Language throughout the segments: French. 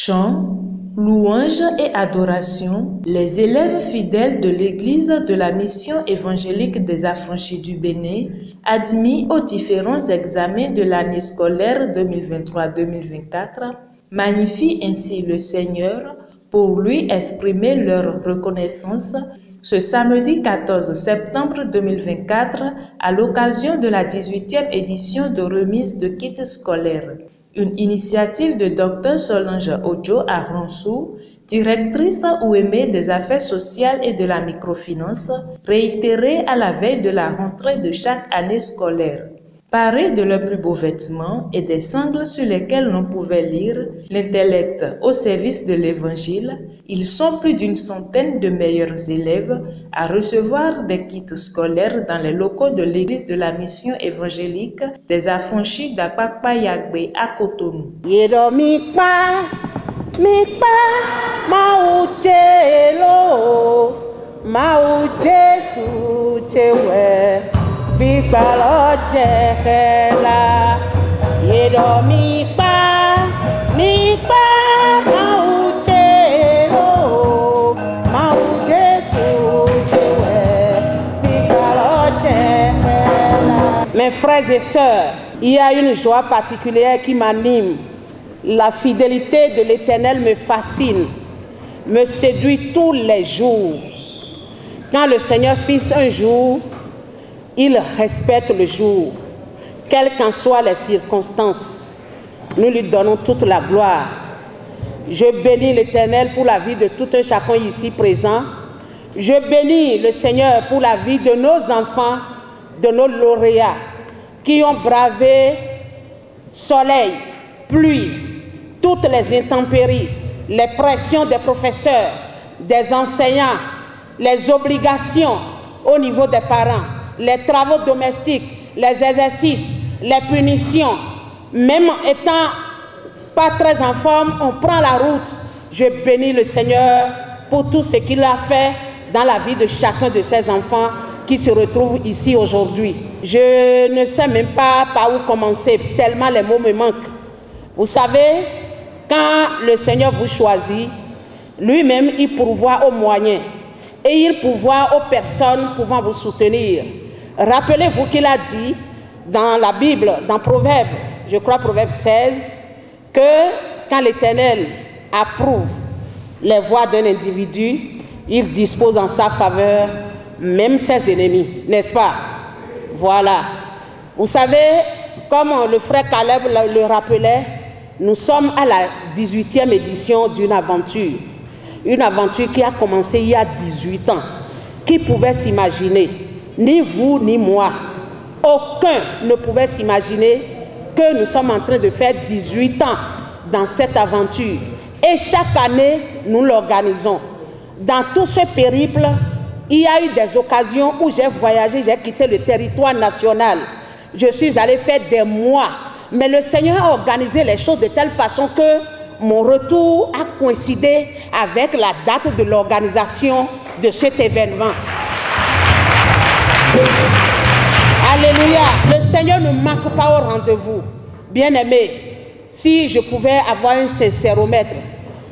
Chants, louanges et adorations, les élèves fidèles de l'Église de la Mission évangélique des Affranchis du Bénin, admis aux différents examens de l'année scolaire 2023-2024, magnifient ainsi le Seigneur pour lui exprimer leur reconnaissance ce samedi 14 septembre 2024 à l'occasion de la 18e édition de remise de kits scolaires. Une initiative de Dr Solange Ojo Aronsou, directrice OUEME des affaires sociales et de la microfinance, réitérée à la veille de la rentrée de chaque année scolaire. Parés de leurs plus beaux vêtements et des sangles sur lesquelles l'on pouvait lire l'intellect au service de l'Évangile, ils sont plus d'une centaine de meilleurs élèves à recevoir des kits scolaires dans les locaux de l'Église de la Mission évangélique des Affranchis d'Akpakpa-Yagbe à Cotonou. Mes frères et sœurs, il y a une joie particulière qui m'anime. La fidélité de l'Éternel me fascine, me séduit tous les jours. Quand le Seigneur fixe un jour, il respecte le jour, quelles qu'en soient les circonstances. Nous lui donnons toute la gloire. Je bénis l'Éternel pour la vie de tout un chacun ici présent. Je bénis le Seigneur pour la vie de nos enfants, de nos lauréats, qui ont bravé soleil, pluie, toutes les intempéries, les pressions des professeurs, des enseignants, les obligations au niveau des parents, les travaux domestiques, les exercices, les punitions. Même étant pas très en forme, on prend la route. Je bénis le Seigneur pour tout ce qu'il a fait dans la vie de chacun de ses enfants qui se retrouvent ici aujourd'hui. Je ne sais même pas par où commencer, tellement les mots me manquent. Vous savez, quand le Seigneur vous choisit, lui-même, il pourvoit aux moyens et il pourvoit aux personnes pouvant vous soutenir. Rappelez-vous qu'il a dit dans la Bible, dans Proverbe, je crois Proverbe 16, que quand l'Éternel approuve les voies d'un individu, il dispose en sa faveur même ses ennemis, n'est-ce pas? Voilà. Vous savez, comme le frère Caleb le rappelait, nous sommes à la 18e édition d'une aventure. Une aventure qui a commencé il y a 18 ans. Qui pouvait s'imaginer? Ni vous, ni moi. Aucun ne pouvait s'imaginer que nous sommes en train de faire 18 ans dans cette aventure. Et chaque année, nous l'organisons. Dans tout ce périple, il y a eu des occasions où j'ai voyagé, j'ai quitté le territoire national. Je suis allé faire des mois. Mais le Seigneur a organisé les choses de telle façon que mon retour a coïncidé avec la date de l'organisation de cet événement. Alléluia. Le Seigneur ne manque pas au rendez-vous. Bien-aimés, si je pouvais avoir un sincéromètre,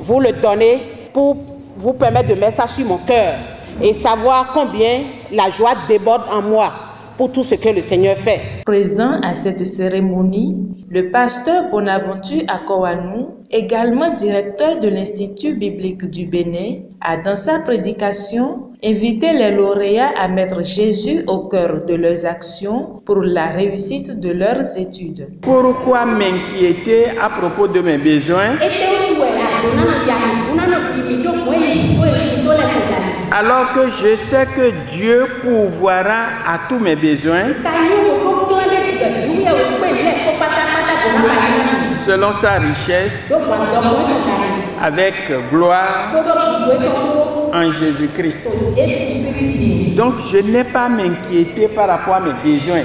vous le donnez pour vous permettre de mettre ça sur mon cœur et savoir combien la joie déborde en moi pour tout ce que le Seigneur fait. Présent à cette cérémonie, le pasteur Bonaventure Akowanou, également directeur de l'Institut biblique du Bénin, a dans sa prédication invité les lauréats à mettre Jésus au cœur de leurs actions pour la réussite de leurs études. Pourquoi m'inquiéter à propos de mes besoins alors que je sais que Dieu pourvoira à tous mes besoins selon sa richesse avec gloire en Jésus-Christ. Donc je n'ai pas à m'inquiéter par rapport à mes besoins.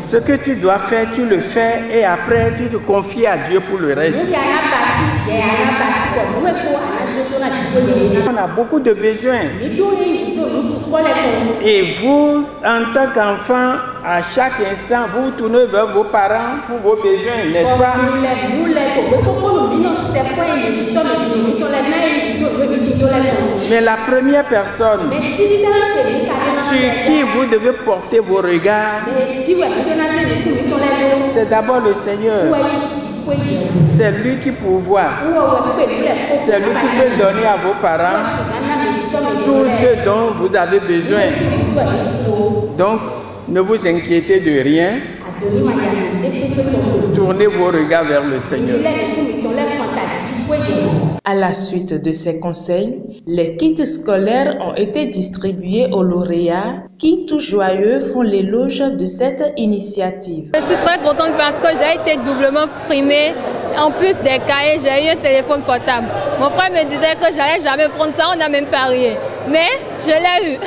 Ce que tu dois faire, tu le fais et après tu te confies à Dieu pour le reste. On a beaucoup de besoins. Et vous, en tant qu'enfant, à chaque instant, vous tournez vers vos parents pour vos besoins, n'est-ce pas? Mais la première personne sur qui vous devez porter vos regards, c'est d'abord le Seigneur. C'est lui qui pourvoit. C'est lui qui peut donner à vos parents tout ce dont vous avez besoin. Donc, ne vous inquiétez de rien. Tournez vos regards vers le Seigneur. À la suite de ces conseils, les kits scolaires ont été distribués aux lauréats qui, tout joyeux, font l'éloge de cette initiative. Je suis très contente parce que j'ai été doublement primée. En plus des cahiers, j'ai eu un téléphone portable. Mon frère me disait que j'allais jamais prendre ça, on n'a même pas rien. Mais je l'ai eu.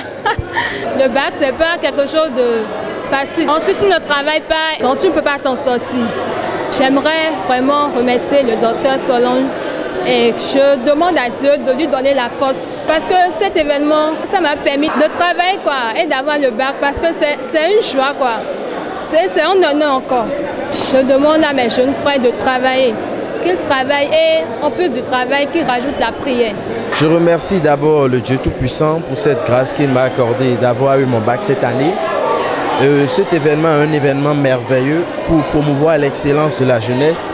Le bac, c'est pas quelque chose de facile. Si tu ne travailles pas, tu ne peux pas t'en sortir. J'aimerais vraiment remercier le docteur Solange et je demande à Dieu de lui donner la force. Parce que cet événement, ça m'a permis de travailler et d'avoir le bac parce que c'est une joie. C'est un honneur encore. Je demande à mes jeunes frères de travailler, qu'ils travaillent et en plus du travail, qu'ils rajoutent la prière. Je remercie d'abord le Dieu Tout-Puissant pour cette grâce qu'il m'a accordée d'avoir eu mon bac cette année. Cet événement est un événement merveilleux pour promouvoir l'excellence de la jeunesse,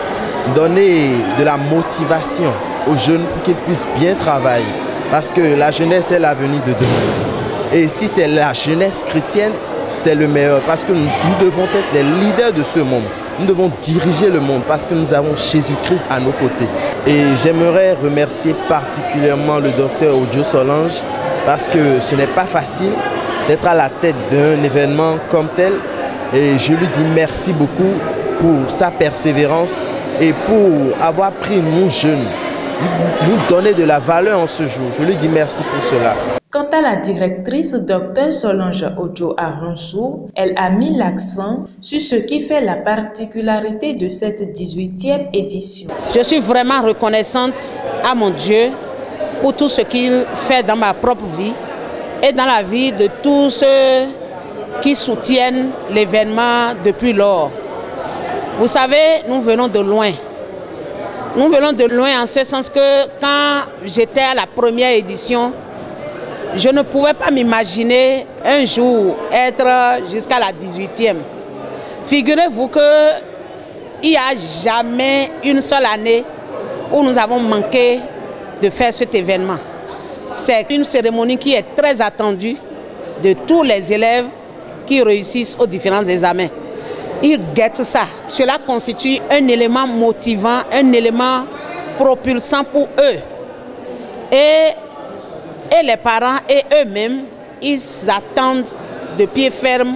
donner de la motivation aux jeunes pour qu'ils puissent bien travailler. Parce que la jeunesse est l'avenir de demain. Et si c'est la jeunesse chrétienne, c'est le meilleur. Parce que nous devons être les leaders de ce monde. Nous devons diriger le monde parce que nous avons Jésus-Christ à nos côtés. Et j'aimerais remercier particulièrement le docteur Ojo Solange parce que ce n'est pas facile d'être à la tête d'un événement comme tel. Et je lui dis merci beaucoup pour sa persévérance et pour avoir pris nous jeunes, nous donner de la valeur en ce jour. Je lui dis merci pour cela. Quant à la directrice Dr Solange Ojo Aronsou, elle a mis l'accent sur ce qui fait la particularité de cette 18e édition. Je suis vraiment reconnaissante à mon Dieu pour tout ce qu'il fait dans ma propre vie et dans la vie de tous ceux qui soutiennent l'événement depuis lors. Vous savez, nous venons de loin. Nous venons de loin en ce sens que quand j'étais à la première édition, je ne pouvais pas m'imaginer un jour être jusqu'à la 18e. Figurez-vous qu'il n'y a jamais une seule année où nous avons manqué de faire cet événement. C'est une cérémonie qui est très attendue de tous les élèves qui réussissent aux différents examens. Ils guettent ça. Cela constitue un élément motivant, un élément propulsant pour eux. Et les parents et eux-mêmes, ils attendent de pied ferme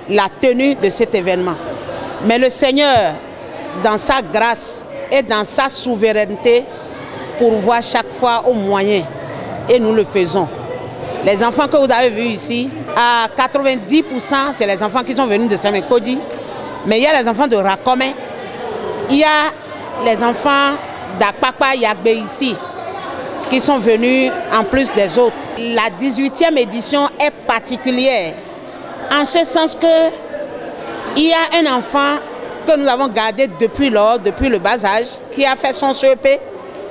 la tenue de cet événement. Mais le Seigneur, dans sa grâce et dans sa souveraineté, pourvoit chaque fois aux moyens. Et nous le faisons. Les enfants que vous avez vus ici, à 90%, c'est les enfants qui sont venus de Saint-Mécodi. Mais il y a les enfants de Rakome. Il y a les enfants d'Akpakpa Yagbe ici, qui sont venus en plus des autres. La 18e édition est particulière, en ce sens qu'il y a un enfant que nous avons gardé depuis lors, depuis le bas âge, qui a fait son CEP,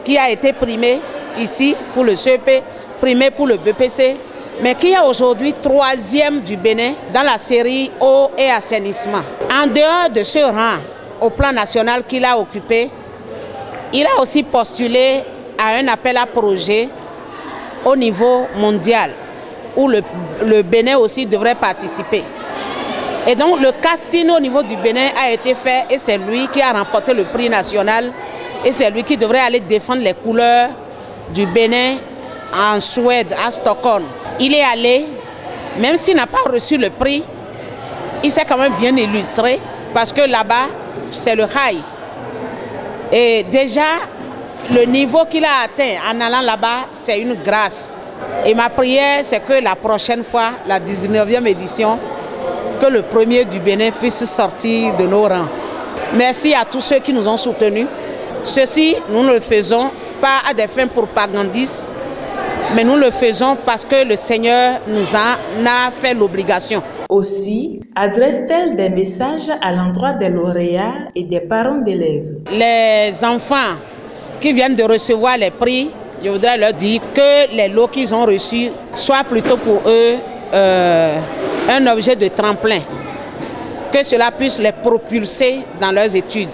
qui a été primé ici pour le CEP, primé pour le BPC, mais qui est aujourd'hui 3e du Bénin dans la série eau et assainissement. En dehors de ce rang au plan national qu'il a occupé, il a aussi postulé à un appel à projet au niveau mondial, où le Bénin aussi devrait participer. Et donc le casting au niveau du Bénin a été fait et c'est lui qui a remporté le prix national et c'est lui qui devrait aller défendre les couleurs du Bénin en Suède, à Stockholm. Il est allé, même s'il n'a pas reçu le prix, il s'est quand même bien illustré parce que là-bas, c'est le high. Et déjà, le niveau qu'il a atteint en allant là-bas, c'est une grâce. Et ma prière, c'est que la prochaine fois, la 19e édition, que le premier du Bénin puisse sortir de nos rangs. Merci à tous ceux qui nous ont soutenus. Ceci, nous ne le faisons pas à des fins propagandistes, mais nous le faisons parce que le Seigneur nous en a fait l'obligation. Aussi, adresse-t-elle des messages à l'endroit des lauréats et des parents d'élèves. Les enfants qui viennent de recevoir les prix, je voudrais leur dire que les lots qu'ils ont reçus soient plutôt pour eux un objet de tremplin, que cela puisse les propulser dans leurs études.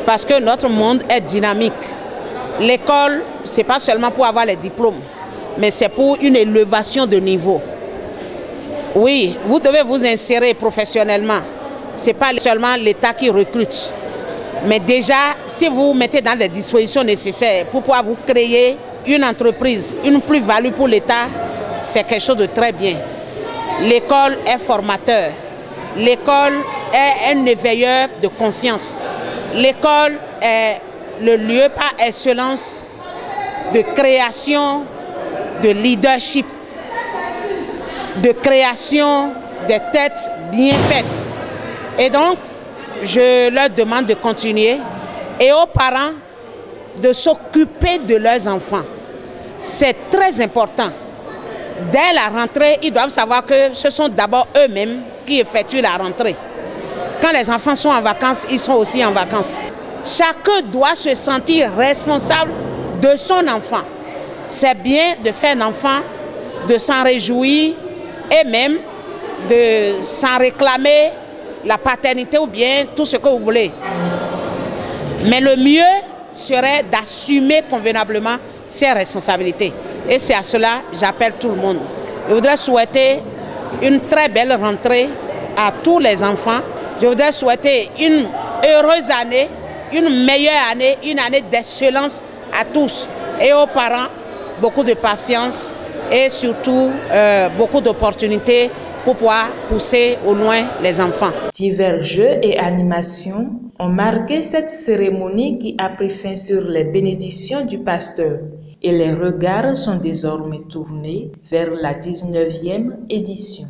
Parce que notre monde est dynamique. L'école, ce n'est pas seulement pour avoir les diplômes, mais c'est pour une élévation de niveau. Oui, vous devez vous insérer professionnellement. Ce n'est pas seulement l'État qui recrute. Mais déjà, si vous vous mettez dans des dispositions nécessaires pour pouvoir vous créer une entreprise, une plus-value pour l'État, c'est quelque chose de très bien. L'école est formateur. L'école est un éveilleur de conscience. L'école est le lieu par excellence de création, de leadership, de création des têtes bien faites. Et donc, je leur demande de continuer et aux parents de s'occuper de leurs enfants. C'est très important. Dès la rentrée, ils doivent savoir que ce sont d'abord eux-mêmes qui effectuent la rentrée. Quand les enfants sont en vacances, ils sont aussi en vacances. Chacun doit se sentir responsable de son enfant. C'est bien de faire un enfant, de s'en réjouir et même de s'en réclamer la paternité ou bien tout ce que vous voulez. Mais le mieux serait d'assumer convenablement ses responsabilités. Et c'est à cela que j'appelle tout le monde. Je voudrais souhaiter une très belle rentrée à tous les enfants. Je voudrais souhaiter une heureuse année, une meilleure année, une année d'excellence à tous. Et aux parents, beaucoup de patience et surtout beaucoup d'opportunités pour pouvoir pousser au loin les enfants. Divers jeux et animations ont marqué cette cérémonie qui a pris fin sur les bénédictions du pasteur. Et les regards sont désormais tournés vers la 19e édition.